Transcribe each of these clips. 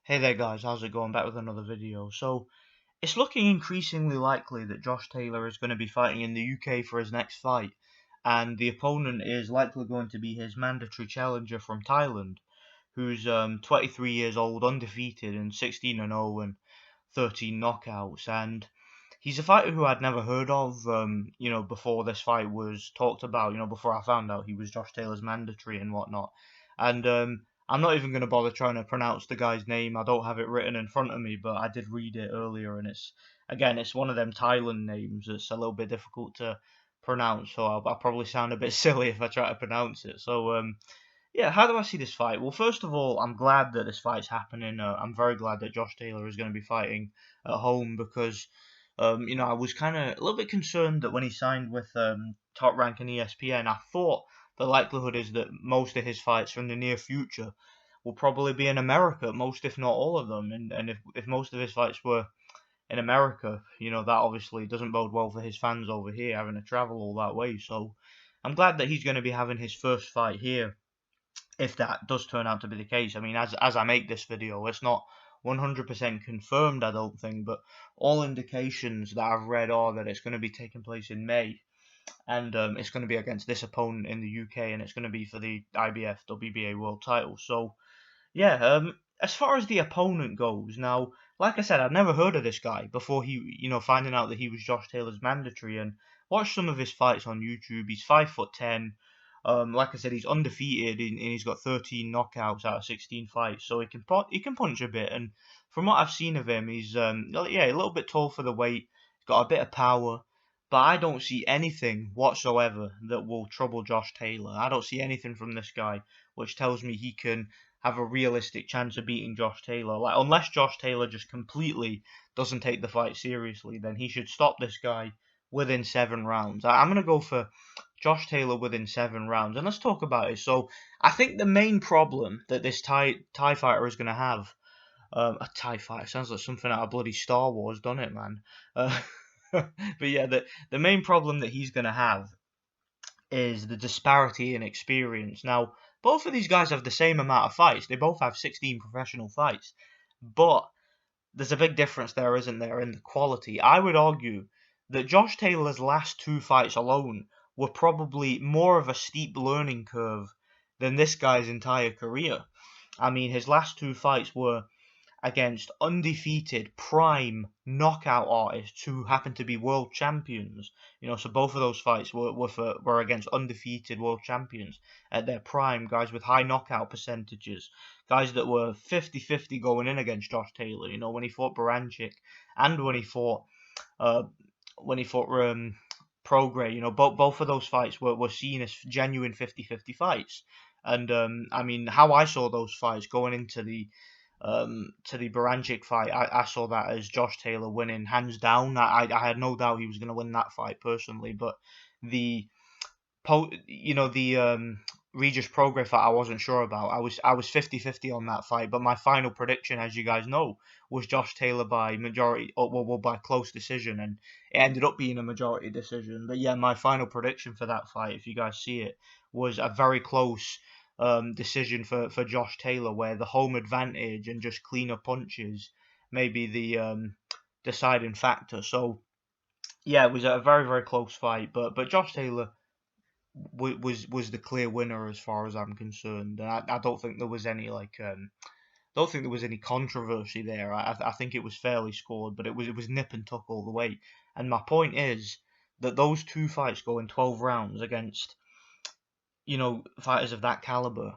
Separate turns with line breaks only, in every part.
Hey there guys, how's it going? Back with another video. So, it's looking increasingly likely that Josh Taylor is going to be fighting in the UK for his next fight, and the opponent is likely going to be his mandatory challenger from Thailand, who's 23 years old, undefeated, and 16-0 and 13 knockouts, and he's a fighter who I'd never heard of, before this fight was talked about, before I found out he was Josh Taylor's mandatory and whatnot, and I'm not even going to bother trying to pronounce the guy's name. I don't have it written in front of me, but I did read it earlier, and it's one of them Thailand names that's a little bit difficult to pronounce, so I'll probably sound a bit silly if I try to pronounce it. So, yeah, how do I see this fight? Well, first of all, I'm glad that this fight's happening. I'm very glad that Josh Taylor is going to be fighting at home because, I was kind of a little bit concerned that when he signed with Top Rank and ESPN, I thought the likelihood is that most of his fights from the near future will probably be in America, most if not all of them. And if most of his fights were in America, that obviously doesn't bode well for his fans over here having to travel all that way. So I'm glad that he's going to be having his first fight here if that does turn out to be the case. I mean, as I make this video, it's not 100% confirmed, I don't think, but all indications that I've read are that it's going to be taking place in May, and it's going to be against this opponent in the UK, and it's going to be for the IBF WBA world title. So yeah, as far as the opponent goes, now, like I said, I'd never heard of this guy before finding out that he was Josh Taylor's mandatory, and watched some of his fights on YouTube. He's 5'10". Like I said, he's undefeated, and he's got 13 knockouts out of 16 fights, so he can punch a bit. And from what I've seen of him, he's a little bit tall for the weight. He's got a bit of power, but I don't see anything whatsoever that will trouble Josh Taylor. I don't see anything from this guy which tells me he can have a realistic chance of beating Josh Taylor. Like, unless Josh Taylor just completely doesn't take the fight seriously, then he should stop this guy within 7 rounds. I'm going to go for Josh Taylor within 7 rounds, and let's talk about it. So, I think the main problem that this Thai fighter is going to have, a Thai fighter sounds like something out of bloody Star Wars, doesn't it, man? But yeah, the main problem that he's going to have is the disparity in experience. Now, both of these guys have the same amount of fights. They both have 16 professional fights. But there's a big difference there, isn't there, in the quality. I would argue that Josh Taylor's last 2 fights alone were probably more of a steep learning curve than this guy's entire career. I mean, his last 2 fights were against undefeated prime knockout artists who happen to be world champions. So both of those fights were against undefeated world champions at their prime, guys with high knockout percentages, guys that were 50-50 going in against Josh Taylor. When he fought Baranchik and uh, when he fought Prograis, both of those fights were seen as genuine 50-50 fights. And I mean, how I saw those fights going into the Baranchik fight, I saw that as Josh Taylor winning hands down. I had no doubt he was going to win that fight personally, but the Regis Prograis fight I wasn't sure about. I was 50-50 on that fight, but my final prediction, as you guys know, was Josh Taylor by majority, well, by close decision, and it ended up being a majority decision. But yeah, my final prediction for that fight, if you guys see it, was a very close decision for Josh Taylor, where the home advantage and just cleaner punches may be the deciding factor. So yeah, it was a very, very close fight, but Josh Taylor was the clear winner as far as I'm concerned. And I don't think there was any don't think there was any controversy there. I think it was fairly scored, but it was nip and tuck all the way. And my point is that those 2 fights go in 12 rounds against fighters of that caliber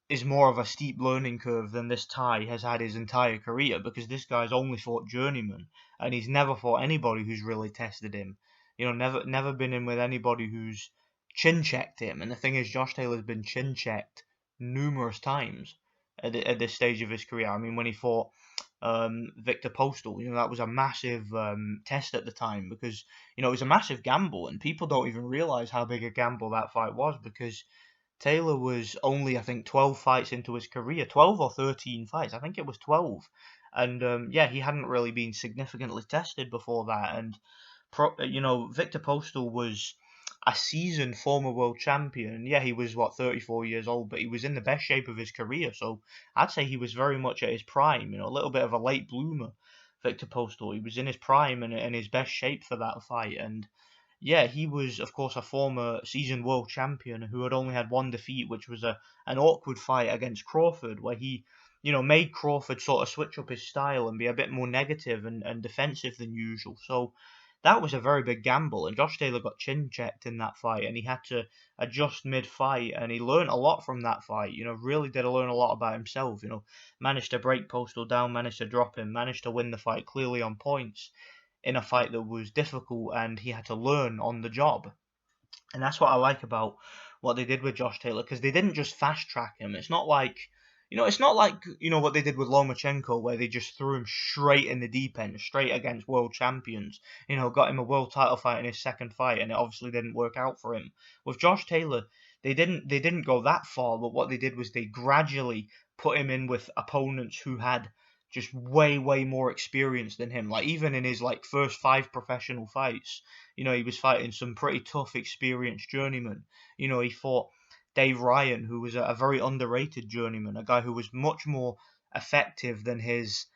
is more of a steep learning curve than this Thai has had his entire career, because this guy's only fought journeyman and he's never fought anybody who's really tested him. Never been in with anybody who's chin checked him. And the thing is, Josh Taylor's been chin checked numerous times at this stage of his career. I mean, when he fought Victor Postal, that was a massive test at the time, because it was a massive gamble, and people don't even realize how big a gamble that fight was, because Taylor was only, I think, 12 fights into his career, 12 or 13 fights. I think it was 12, and yeah, he hadn't really been significantly tested before that. And Victor Postal was, a seasoned former world champion. Yeah, he was, what, 34 years old, but he was in the best shape of his career. So I'd say he was very much at his prime, a little bit of a late bloomer, Victor Postal. He was in his prime and in his best shape for that fight. And yeah, he was, of course, a former seasoned world champion who had only had one defeat, which was an awkward fight against Crawford, where he, made Crawford sort of switch up his style and be a bit more negative and defensive than usual. So that was a very big gamble, and Josh Taylor got chin checked in that fight, and he had to adjust mid-fight, and he learned a lot from that fight. Really did learn a lot about himself. Managed to break Postal down, managed to drop him, managed to win the fight clearly on points in a fight that was difficult, and he had to learn on the job. And that's what I like about what they did with Josh Taylor, because they didn't just fast track him. It's not like, what they did with Lomachenko, where they just threw him straight in the deep end, straight against world champions. Got him a world title fight in his second fight, and it obviously didn't work out for him. With Josh Taylor, they didn't go that far, but what they did was they gradually put him in with opponents who had just way, way more experience than him. Like, even in his first 5 professional fights, he was fighting some pretty tough, experienced journeymen. He fought Dave Ryan, who was a very underrated journeyman, a guy who was much more effective than his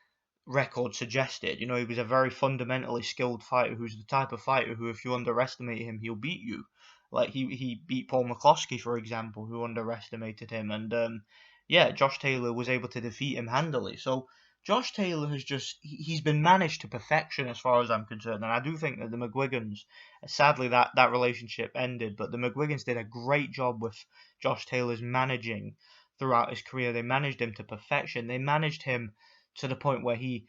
record suggested. He was a very fundamentally skilled fighter who's the type of fighter who, if you underestimate him, he'll beat you. Like, he beat Paul McCloskey, for example, who underestimated him. And yeah, Josh Taylor was able to defeat him handily. So Josh Taylor he's been managed to perfection as far as I'm concerned. And I do think that the McGuigans, sadly that relationship ended, but the McGuigans did a great job with Josh Taylor's managing throughout his career. They managed him to perfection. They managed him to the point where he,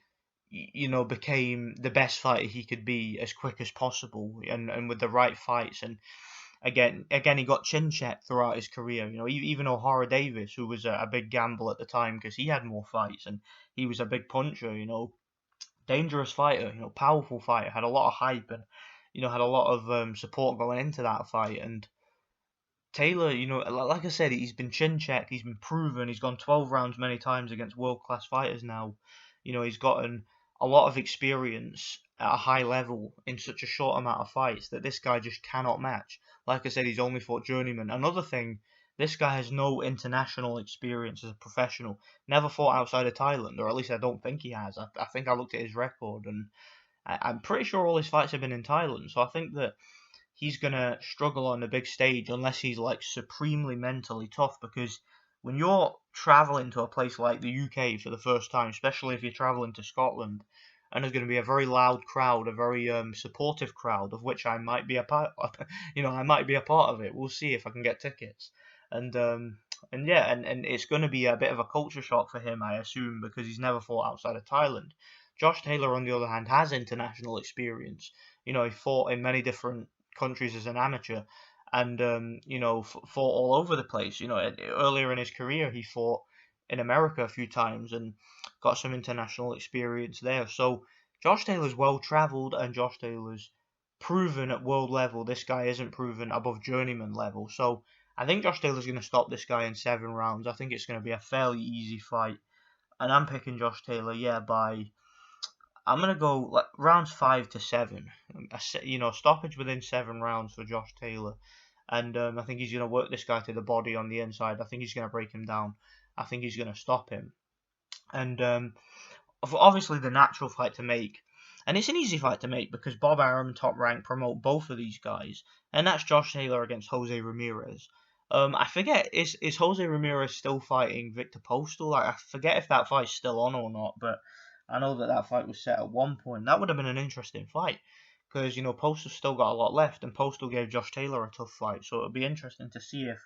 became the best fighter he could be as quick as possible, and with the right fights. And again, he got chin checked throughout his career. Even O'Hara Davis, who was a big gamble at the time because he had more fights and he was a big puncher. Dangerous fighter. Powerful fighter. Had a lot of hype and had a lot of support going into that fight. And Taylor, like I said, he's been chin checked. He's been proven. He's gone 12 rounds many times against world class fighters now. He's gotten a lot of experience at a high level in such a short amount of fights that this guy just cannot match. Like I said, he's only fought journeyman. Another thing, this guy has no international experience as a professional. Never fought outside of Thailand, or at least I don't think he has. I think I looked at his record, and I'm pretty sure all his fights have been in Thailand. So I think that he's going to struggle on the big stage unless he's supremely mentally tough, because when you're traveling to a place like the UK for the first time, especially if you're traveling to Scotland, and there's going to be a very loud crowd, a very supportive crowd, of which I might be a part of, I might be a part of it. We'll see if I can get tickets. And yeah, and it's going to be a bit of a culture shock for him, I assume, because he's never fought outside of Thailand. Josh Taylor, on the other hand, has international experience. He fought in many different countries as an amateur, and fought all over the place. Earlier in his career, he fought in America a few times and got some international experience there. So Josh Taylor's well travelled, and Josh Taylor's proven at world level. This guy isn't proven above journeyman level. So I think Josh Taylor's going to stop this guy in 7 rounds. I think it's going to be a fairly easy fight, and I'm picking Josh Taylor. Yeah, I'm gonna go rounds 5 to 7. Stoppage within 7 rounds for Josh Taylor, and I think he's gonna work this guy to the body on the inside. I think he's gonna break him down. I think he's gonna stop him, and obviously the natural fight to make, and it's an easy fight to make because Bob Arum, Top Rank, promote both of these guys, and that's Josh Taylor against Jose Ramirez. I forget, is Jose Ramirez still fighting Victor Postal? I forget if that fight's still on or not, but I know that fight was set at one point. That would have been an interesting fight because, Postal's still got a lot left, and Postal gave Josh Taylor a tough fight. So it would be interesting to see if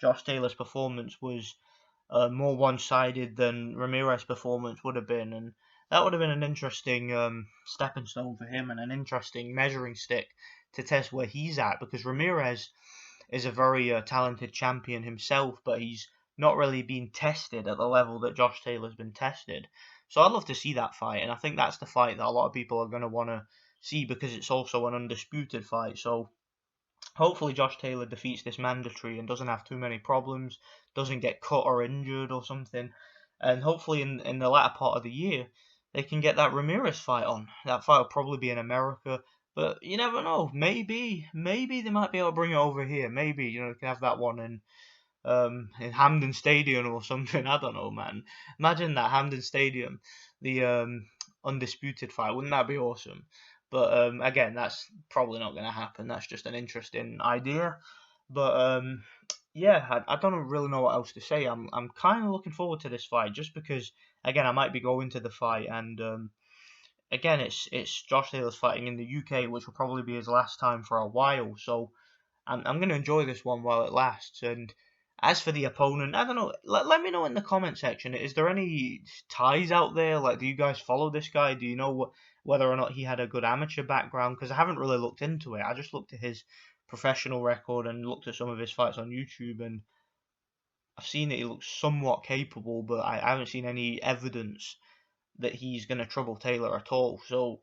Josh Taylor's performance was more one-sided than Ramirez's performance would have been. And that would have been an interesting stepping stone for him and an interesting measuring stick to test where he's at, because Ramirez is a very talented champion himself, but he's not really been tested at the level that Josh Taylor's been tested. So I'd love to see that fight, and I think that's the fight that a lot of people are going to want to see because it's also an undisputed fight. So hopefully Josh Taylor defeats this mandatory and doesn't have too many problems, doesn't get cut or injured or something, and hopefully in the latter part of the year they can get that Ramirez fight on. That fight will probably be in America. But you never know. Maybe they might be able to bring it over here. Maybe they can have that one in Hampden Stadium or something. I don't know, man. Imagine that Hampden Stadium, the undisputed fight. Wouldn't that be awesome? But again, that's probably not going to happen. That's just an interesting idea. But yeah, I don't really know what else to say. I'm kind of looking forward to this fight just because again I might be going to the fight and again it's Josh Taylor's fighting in the UK, which will probably be his last time for a while. So I'm going to enjoy this one while it lasts. And as for the opponent, I don't know. Let me know in the comment section. Is there any ties out there? Like, do you guys follow this guy? Do you know whether or not he had a good amateur background? Because I haven't really looked into it. I just looked at his professional record and looked at some of his fights on YouTube, and I've seen that he looks somewhat capable, but I haven't seen any evidence that he's going to trouble Taylor at all. So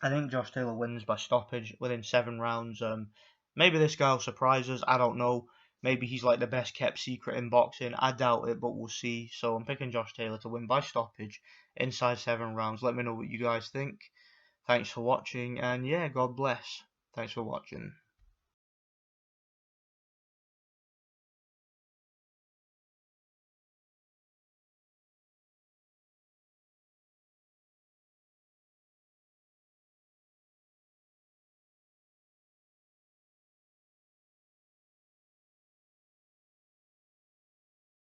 I think Josh Taylor wins by stoppage within 7 rounds. Maybe this guy will surprise us. I don't know. Maybe he's like the best kept secret in boxing. I doubt it, but we'll see. So I'm picking Josh Taylor to win by stoppage inside 7 rounds. Let me know what you guys think. Thanks for watching, and yeah, God bless. Thanks for watching.